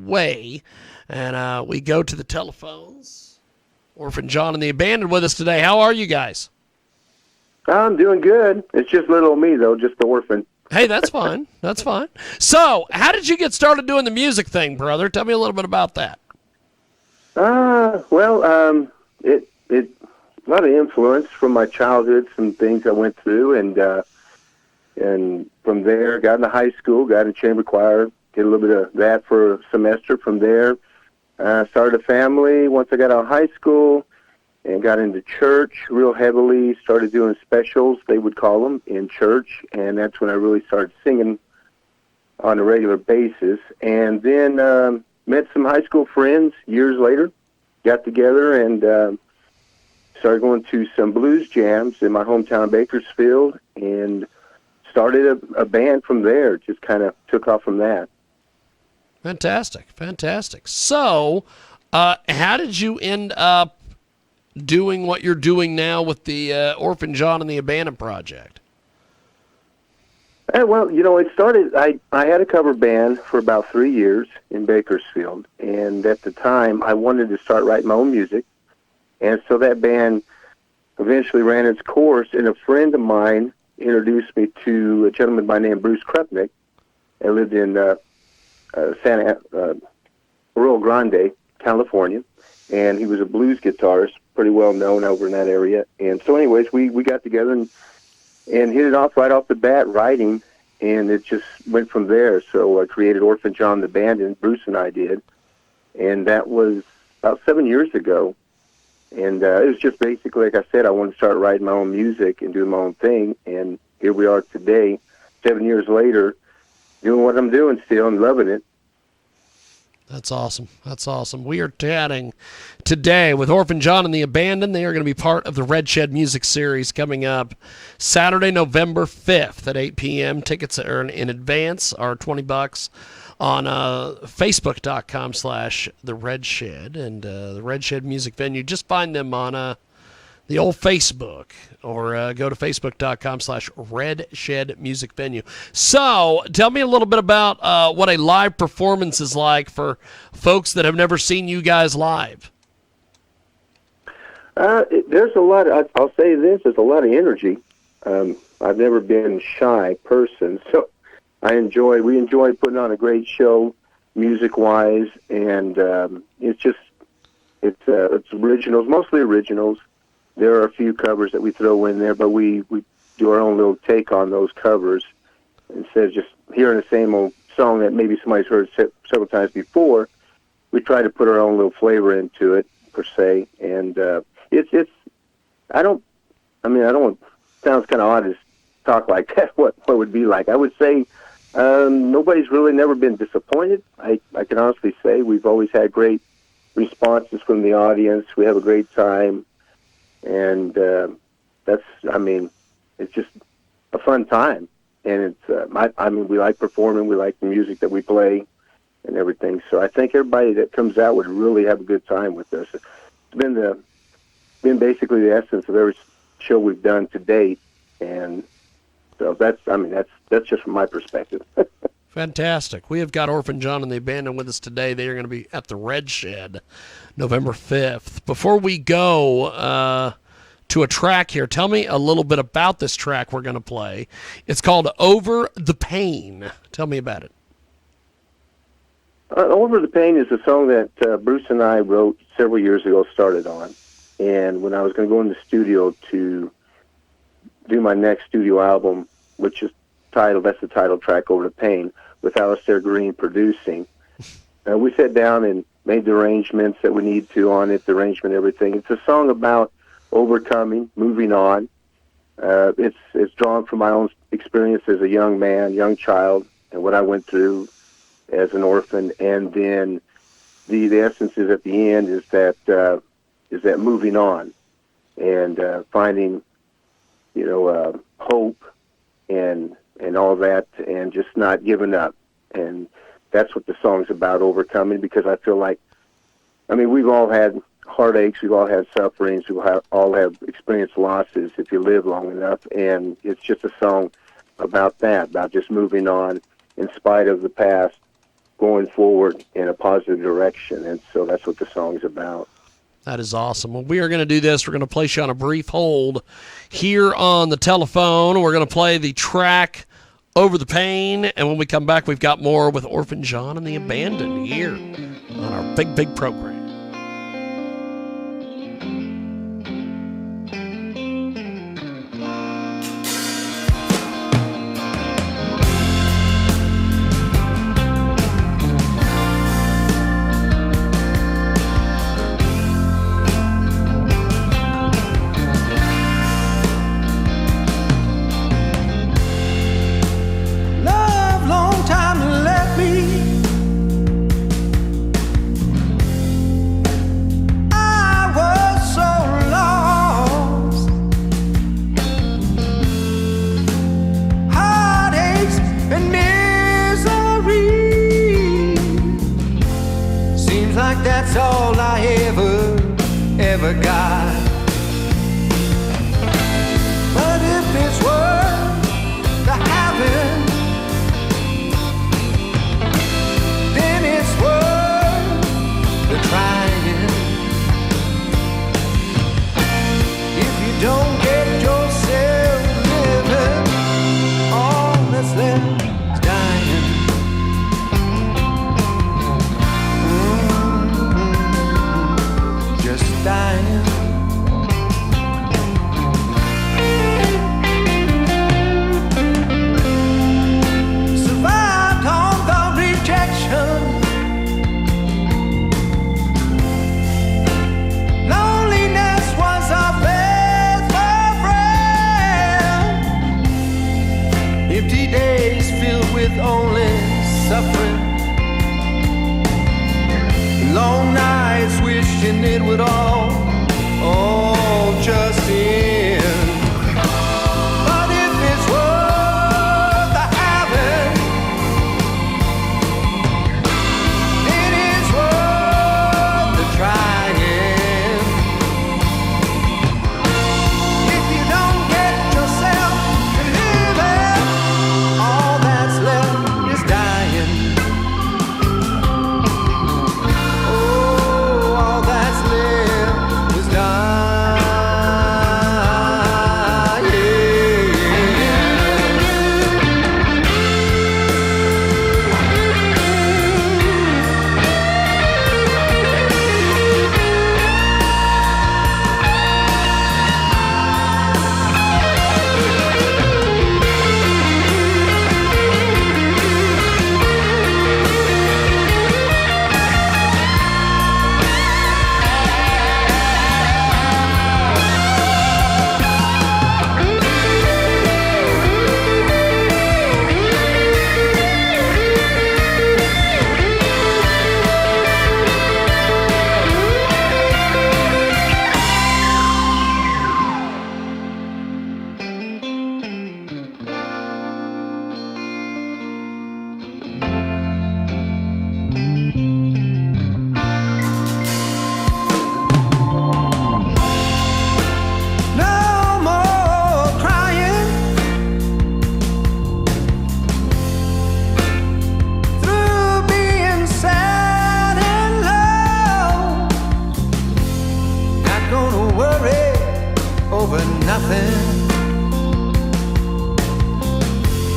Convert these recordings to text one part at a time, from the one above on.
way. And we go to the telephones. Orphan John and the Abandoned with us today. How are you guys? I'm doing good. It's just little me, though, just the orphan. Hey, that's fine. That's fine. So, how did you get started doing the music thing, brother? Tell me a little bit about that. It a lot of influence from my childhood, some things I went through, and from there, got into high school, got in chamber choir, did a little bit of that for a semester. From there, started a family once I got out of high school, and got into church real heavily, started doing specials, they would call them, in church, and that's when I really started singing on a regular basis. And then met some high school friends years later, got together and started going to some blues jams in my hometown Bakersfield, and started a band from there. Just kind of took off from that. Fantastic, fantastic. So, how did you end up doing what you're doing now with the Orphan John and the Abandoned project? Well, it started, I had a cover band for about 3 years in Bakersfield, and at the time I wanted to start writing my own music, and so that band eventually ran its course, and a friend of mine introduced me to a gentleman by the name of Bruce Krupnick. I lived in Rio Grande, California, and he was a blues guitarist, pretty well known over in that area. And so anyways, we got together and hit it off right off the bat, writing, and it just went from there. So I created Orphan John the Band, and Bruce and I did, and that was about 7 years ago. And it was just basically, like I said, I wanted to start writing my own music and doing my own thing, and here we are today, 7 years later, doing what I'm doing still and loving it. That's awesome. That's awesome. We are chatting today with Orphan John and the Abandoned. They are going to be part of the Red Shed Music Series coming up Saturday, November 5th at 8 p.m. Tickets are in advance are $20 on Facebook.com/The Red Shed and the Red Shed Music Venue. Just find them on the old Facebook, or go to Facebook.com/Red Shed Music Venue. So, tell me a little bit about what a live performance is like for folks that have never seen you guys live. There's a lot of, I'll say this, there's a lot of energy. I've never been a shy person, so we enjoy putting on a great show, music-wise, and it's originals, mostly originals. There are a few covers that we throw in there, but we do our own little take on those covers. Instead of just hearing the same old song that maybe somebody's heard several times before, we try to put our own little flavor into it, per se. And sounds kind of odd to talk like that, what would be like. I would say nobody's really never been disappointed. I can honestly say we've always had great responses from the audience. We have a great time. And it's just a fun time, and we like performing, we like the music that we play, and everything. So I think everybody that comes out would really have a good time with us. It's been basically the essence of every show we've done to date, and so that's just from my perspective. Fantastic. We have got Orphan John and the Abandoned with us today. They are going to be at the Red Shed November 5th. Before we go to a track here, tell me a little bit about this track we're going to play. It's called Over the Pain. Tell me about it. Over the Pain is a song that Bruce and I wrote several years ago, started on. And when I was going to go in the studio to do my next studio album, which is that's the title track, Over the Pain, with Alistair Green producing. We sat down and made the arrangements that we need to on it, the arrangement, everything. It's a song about overcoming, moving on. It's drawn from my own experience as a young man, young child, and what I went through as an orphan. And then the essence is at the end is that moving on and finding, hope and all that, and just not giving up. And that's what the song's about, overcoming, because I feel like, we've all had heartaches, we've all had sufferings, all have experienced losses if you live long enough, and it's just a song about that, about just moving on in spite of the past, going forward in a positive direction. And so that's what the song's about. That is awesome. Well, we are going to do this. We're going to place you on a brief hold here on the telephone. We're going to play the track Over the Pain, and when we come back, we've got more with Orphan John and the Abandoned here on our big, big program. That's all I ever got. But if it's worth the having, then it's worth the trying. If you don't get yourself living, all that's left is dying. Dying. Survived on the rejection. Loneliness was a faithful friend. Empty days filled with only suffering. Long nights wishing it would all just end. But if it's worth the having, then it's worth the trying. If you don't get yourself to living, all that's left is dying. All that's left is dying.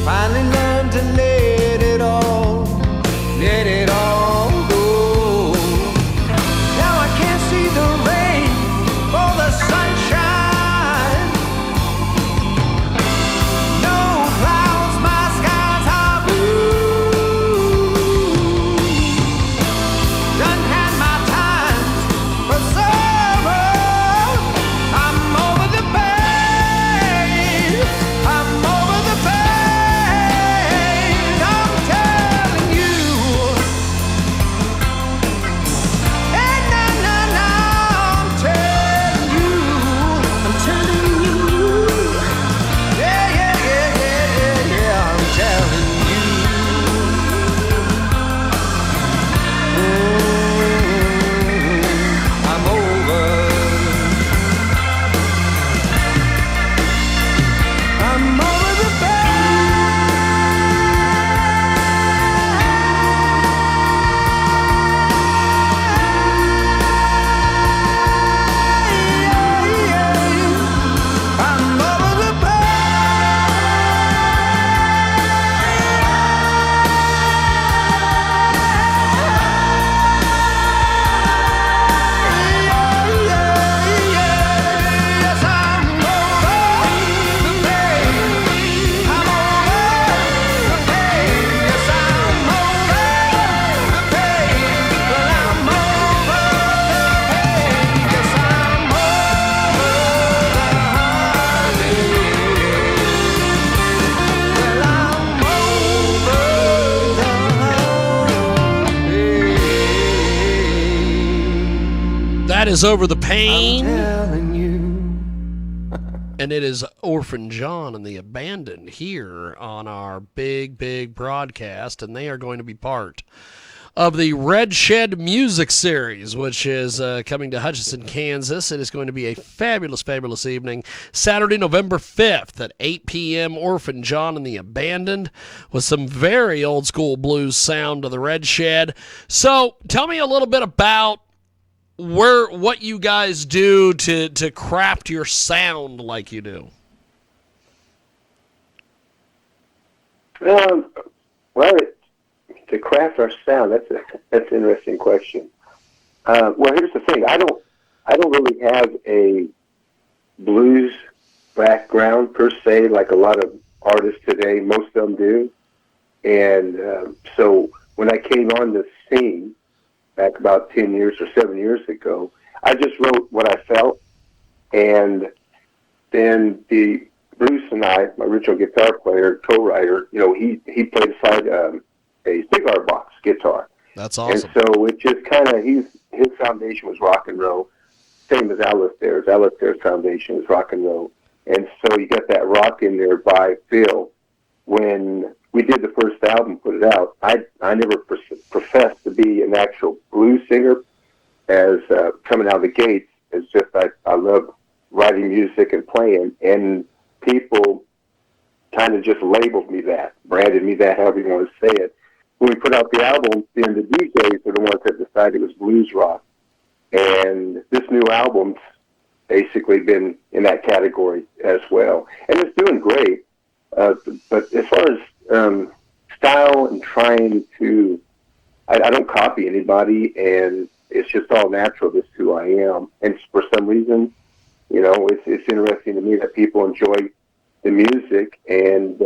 Finally learned to let it all go. Now I can't see the rain or the sunshine. No clouds, my skies are blue. Done had my times for sorrow. I'm over the pain. That is Over the Pain. telling you. And it is Orphan John and the Abandoned here on our big broadcast, and they are going to be part of the Red Shed Music Series, which is coming to Hutchinson, Kansas. It is going to be a fabulous evening. Saturday, November 5th at 8 p.m., Orphan John and the Abandoned, with some very old-school blues sound to the Red Shed. So tell me a little bit about what you guys do to craft your sound like you do. Well, to craft our sound, that's an interesting question. Well, here's the thing: I don't really have a blues background per se, like a lot of artists today. Most of them do, and so when I came on the scene back about 10 years or 7 years ago, I just wrote what I felt, and then Bruce and I, my original guitar player, co-writer, he played aside a cigar box guitar. That's awesome. And so it just kind of, his foundation was rock and roll, same as Alistair's. Alistair's foundation was rock and roll. And so you got that rock in there by Phil. When we did the first album, put it out, I never professed to be an actual blues singer as coming out of the gates. It's just I love writing music and playing, and people kind of just labeled me that, branded me that, however you want to say it. When we put out the album, then the DJs are the ones that decided it was blues rock. And this new album's basically been in that category as well. And it's doing great. But as far as style and trying to, I don't copy anybody, and it's just all natural. This is who I am. And for some reason, it's interesting to me that people enjoy the music, and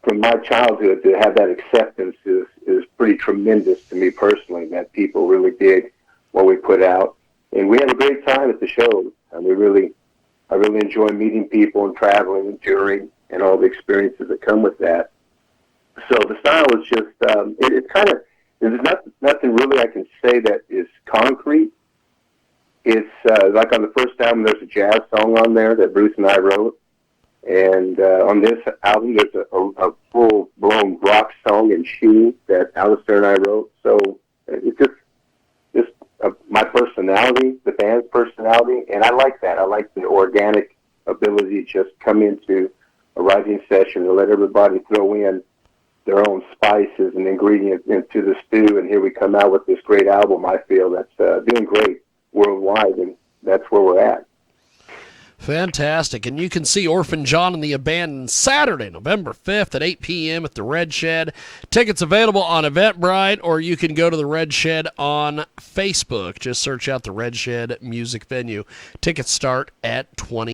from my childhood to have that acceptance is pretty tremendous to me personally, that people really dig what we put out. And we have a great time at the shows. And I really enjoy meeting people and traveling and touring and all the experiences that come with that. So the style is just, it's kind of, there's nothing really I can say that is concrete. It's like on the first album, there's a jazz song on there that Bruce and I wrote. And on this album, there's a full-blown rock song in She that Alistair and I wrote. So it's just my personality, the band's personality, and I like that. I like the organic ability to just come into a writing session and let everybody throw in their own spices and ingredients into the stew, and here we come out with this great album, I feel, that's doing great worldwide, and that's where we're at. Fantastic. And you can see Orphan John and the Abandoned Saturday, November 5th at 8 p.m. at the Red Shed. Tickets available on Eventbrite, or you can go to the Red Shed on Facebook. Just search out the Red Shed Music Venue. Tickets start at $20.